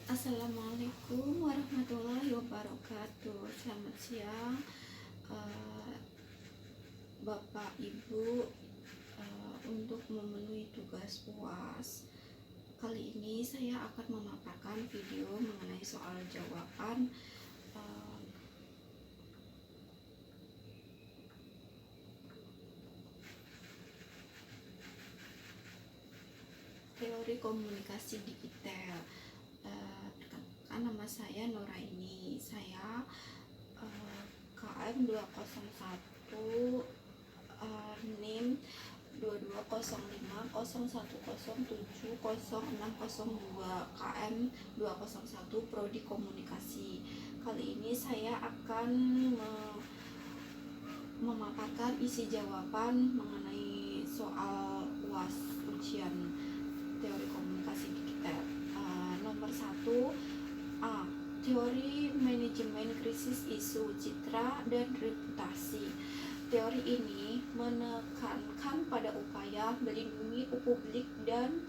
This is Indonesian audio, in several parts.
Assalamualaikum warahmatullahi wabarakatuh. Selamat siang, eh, Bapak Ibu. Untuk memenuhi tugas UAS kali ini, saya akan memaparkan video mengenai soal jawaban teori komunikasi digital. Perkenalkan, nama saya Nuraini. Saya KM 201, NIM 220501070602, KM 201, Prodi Komunikasi. Kali ini saya akan memaparkan isi jawaban mengenai soal UAS, ujian teori komunikasi digital. Nomor 1, A. Teori manajemen krisis isu, citra, dan reputasi. Teori ini menekankan pada upaya melindungi publik dan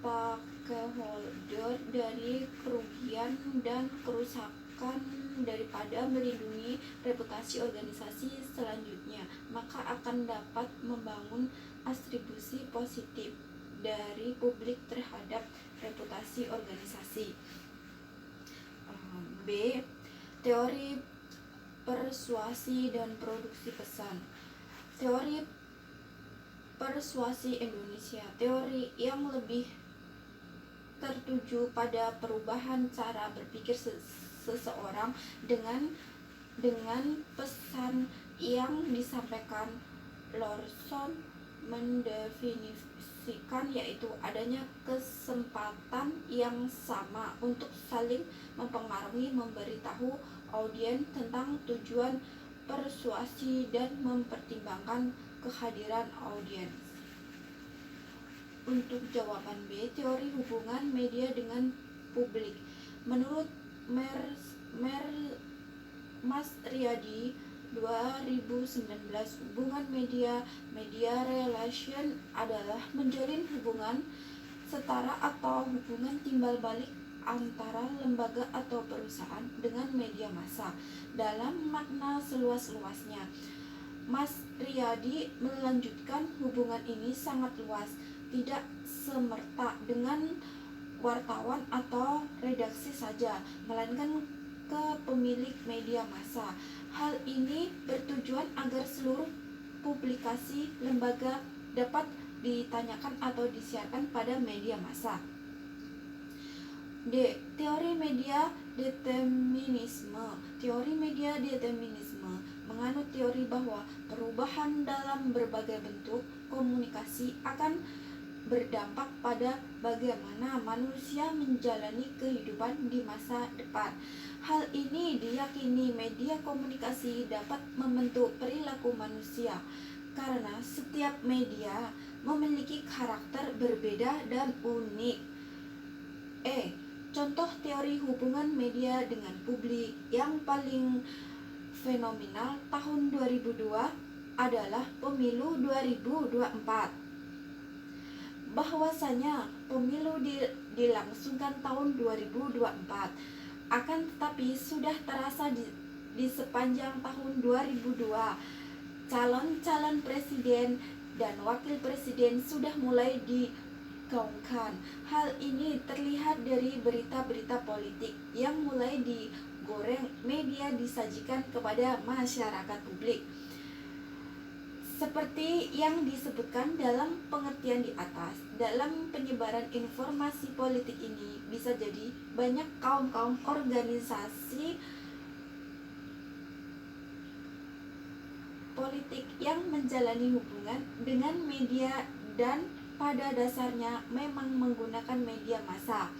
stakeholder dari kerugian dan kerusakan daripada melindungi reputasi organisasi selanjutnya, maka akan dapat membangun atribusi positif dari publik terhadap reputasi organisasi. B. Teori persuasi dan produksi pesan. Teori persuasi Indonesia, teori yang lebih tertuju pada perubahan cara berpikir seseorang dengan pesan yang disampaikan. Lawson mendefinisikan yaitu adanya kesempatan yang sama untuk saling mempengaruhi, memberitahu audiens tentang tujuan persuasi dan mempertimbangkan kehadiran audiens. Untuk jawaban B, teori hubungan media dengan publik. Menurut Mas Riyadi 2019, hubungan media relation adalah menjalin hubungan setara atau hubungan timbal balik antara lembaga atau perusahaan dengan media massa dalam makna seluas-luasnya. Mas Riyadi melanjutkan, hubungan ini sangat luas, tidak semerta dengan wartawan atau redaksi saja, melainkan ke pemilik media massa. Hal ini bertujuan agar seluruh publikasi lembaga dapat ditanyakan atau disiarkan pada media massa. D. Teori media determinisme. Teori media determinisme menganut teori bahwa perubahan dalam berbagai bentuk komunikasi akan berdampak pada bagaimana manusia menjalani kehidupan di masa depan. Hal ini diyakini media komunikasi dapat membentuk perilaku manusia karena setiap media memiliki karakter berbeda dan unik. E. Contoh teori hubungan media dengan publik yang paling fenomenal tahun 2002 adalah pemilu 2024. Bahwasanya pemilu dilangsungkan tahun 2024, akan tetapi sudah terasa di sepanjang tahun 2002 calon-calon presiden dan wakil presiden sudah mulai digaungkan. Hal ini terlihat dari berita-berita politik yang mulai digoreng media disajikan kepada masyarakat publik. Seperti yang disebutkan dalam pengertian di atas, dalam penyebaran informasi politik ini bisa jadi banyak kaum-kaum organisasi politik yang menjalani hubungan dengan media dan pada dasarnya memang menggunakan media massa.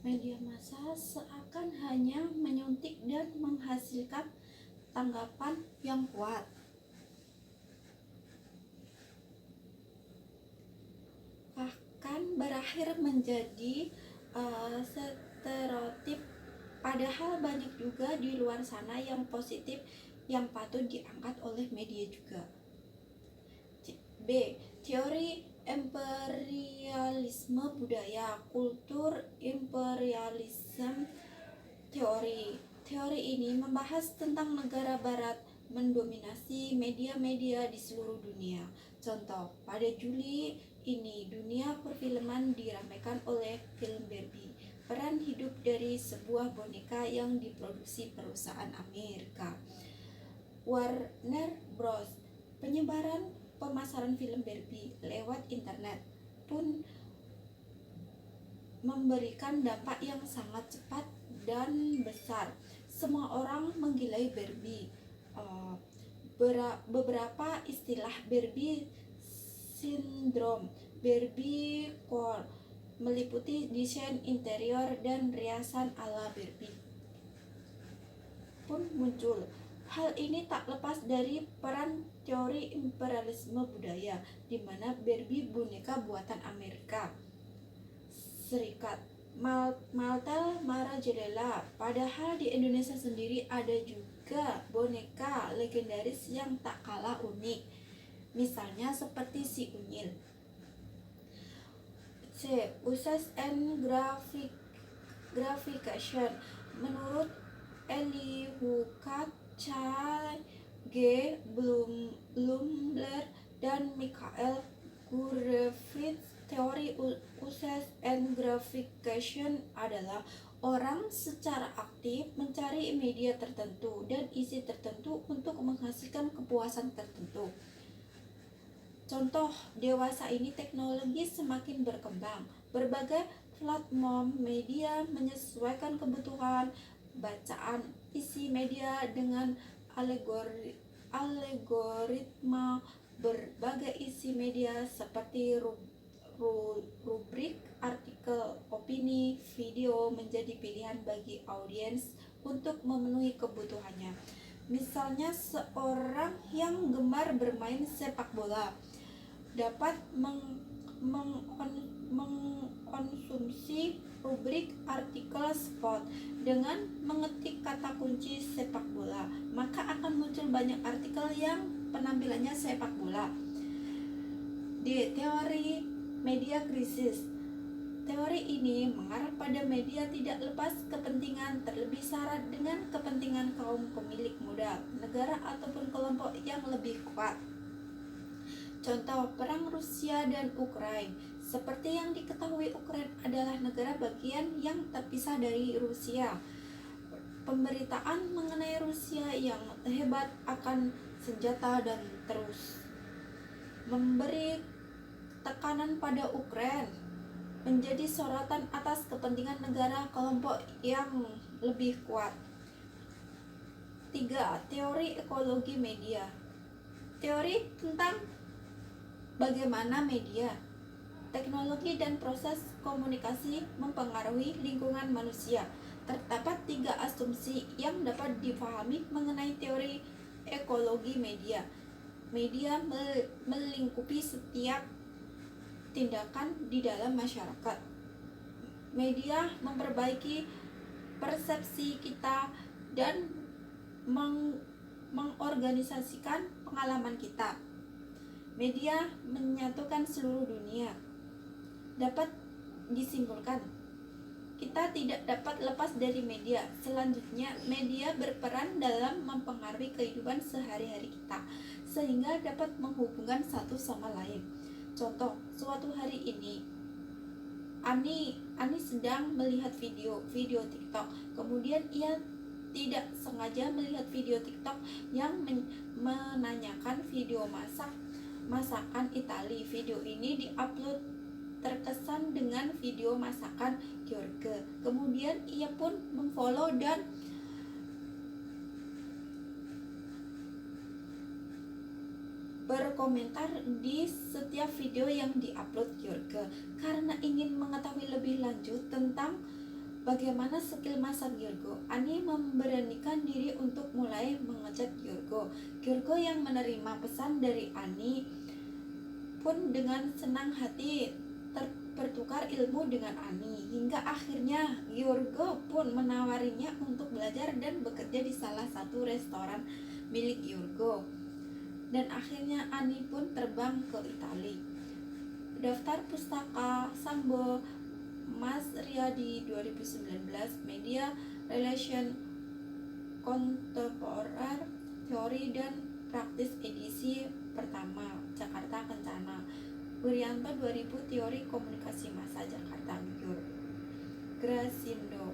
Media massa seakan hanya menyuntik dan menghasilkan tanggapan yang kuat. Bahkan berakhir menjadi stereotip Padahal banyak juga di luar sana yang positif yang patut diangkat oleh media juga. B. Teori imperialisme budaya, kultur imperialisme teori. Teori ini membahas tentang negara barat mendominasi media-media di seluruh dunia. Contoh, pada Juli ini dunia perfilman diramaikan oleh film Barbie, peran hidup dari sebuah boneka yang diproduksi perusahaan Amerika. Warner Bros. Penyebaran pemasaran film Barbie lewat internet pun memberikan dampak yang sangat cepat dan besar. Semua orang menggilai Barbie. Beberapa istilah Barbie syndrome, Barbie core, meliputi desain interior dan riasan ala Barbie pun muncul. Hal ini tak lepas dari peran teori imperialisme budaya, di mana Barbie boneka buatan Amerika Serikat, Mattel Marajolela. Padahal di Indonesia sendiri ada juga boneka legendaris yang tak kalah unik, misalnya seperti si Unyil. C. Uses and Gratification. Menurut Elihukat, G. Blumler dan Michael Gurevitch, teori uses and gratification adalah orang secara aktif mencari media tertentu dan isi tertentu untuk menghasilkan kepuasan tertentu. Contoh, dewasa ini teknologi semakin berkembang. Berbagai platform media menyesuaikan kebutuhan bacaan isi media dengan algoritma berbagai isi media seperti rubrik, artikel, opini, video menjadi pilihan bagi audiens untuk memenuhi kebutuhannya. Misalnya seorang yang gemar bermain sepak bola dapat mengkonsumsi rubrik artikel sport. Dengan mengetik kata kunci sepak bola, maka akan muncul banyak artikel yang penampilannya sepak bola. D. Teori media krisis. Teori ini mengarah pada media tidak lepas kepentingan, terlebih syarat dengan kepentingan kaum pemilik modal, negara ataupun kelompok yang lebih kuat. Contoh, perang Rusia dan Ukraina. Seperti yang diketahui, Ukraina adalah negara bagian yang terpisah dari Rusia. Pemberitaan mengenai Rusia yang hebat akan senjata dan terus memberi tekanan pada Ukraina menjadi sorotan atas kepentingan negara kelompok yang lebih kuat. 3. Teori ekologi media. Teori tentang bagaimana media, teknologi dan proses komunikasi mempengaruhi lingkungan manusia. Terdapat 3 asumsi yang dapat dipahami mengenai teori ekologi media. Media melingkupi setiap tindakan di dalam masyarakat. Media memperbaiki persepsi kita dan mengorganisasikan pengalaman kita. Media menyatukan seluruh dunia. Dapat disimpulkan, kita tidak dapat lepas dari media. Selanjutnya, media berperan dalam mempengaruhi kehidupan sehari-hari kita, sehingga dapat menghubungkan satu sama lain. Contoh, suatu hari ini Ani sedang melihat video TikTok. Kemudian ia tidak sengaja melihat video TikTok yang menanyakan video masakan Italia. Video ini diupload terkesan dengan video masakan George. Kemudian ia pun memfollow dan berkomentar di setiap video yang diupload George karena ingin mengetahui lebih lanjut tentang bagaimana skill masak George. Ani memberanikan diri untuk mulai mengechat George. George yang menerima pesan dari Ani pun dengan senang hati bertukar ilmu dengan Ani, hingga akhirnya Yorgo pun menawarinya untuk belajar dan bekerja di salah satu restoran milik Yorgo. Dan akhirnya Ani pun terbang ke Italia. Daftar Pustaka Sambo Mas Riyadi 2019, Media Relation Contemporary Teori dan Praktis edisi pertama, Jakarta Kencana. Wirianto 2000, Teori Komunikasi Massa, Jakarta. Grasindo.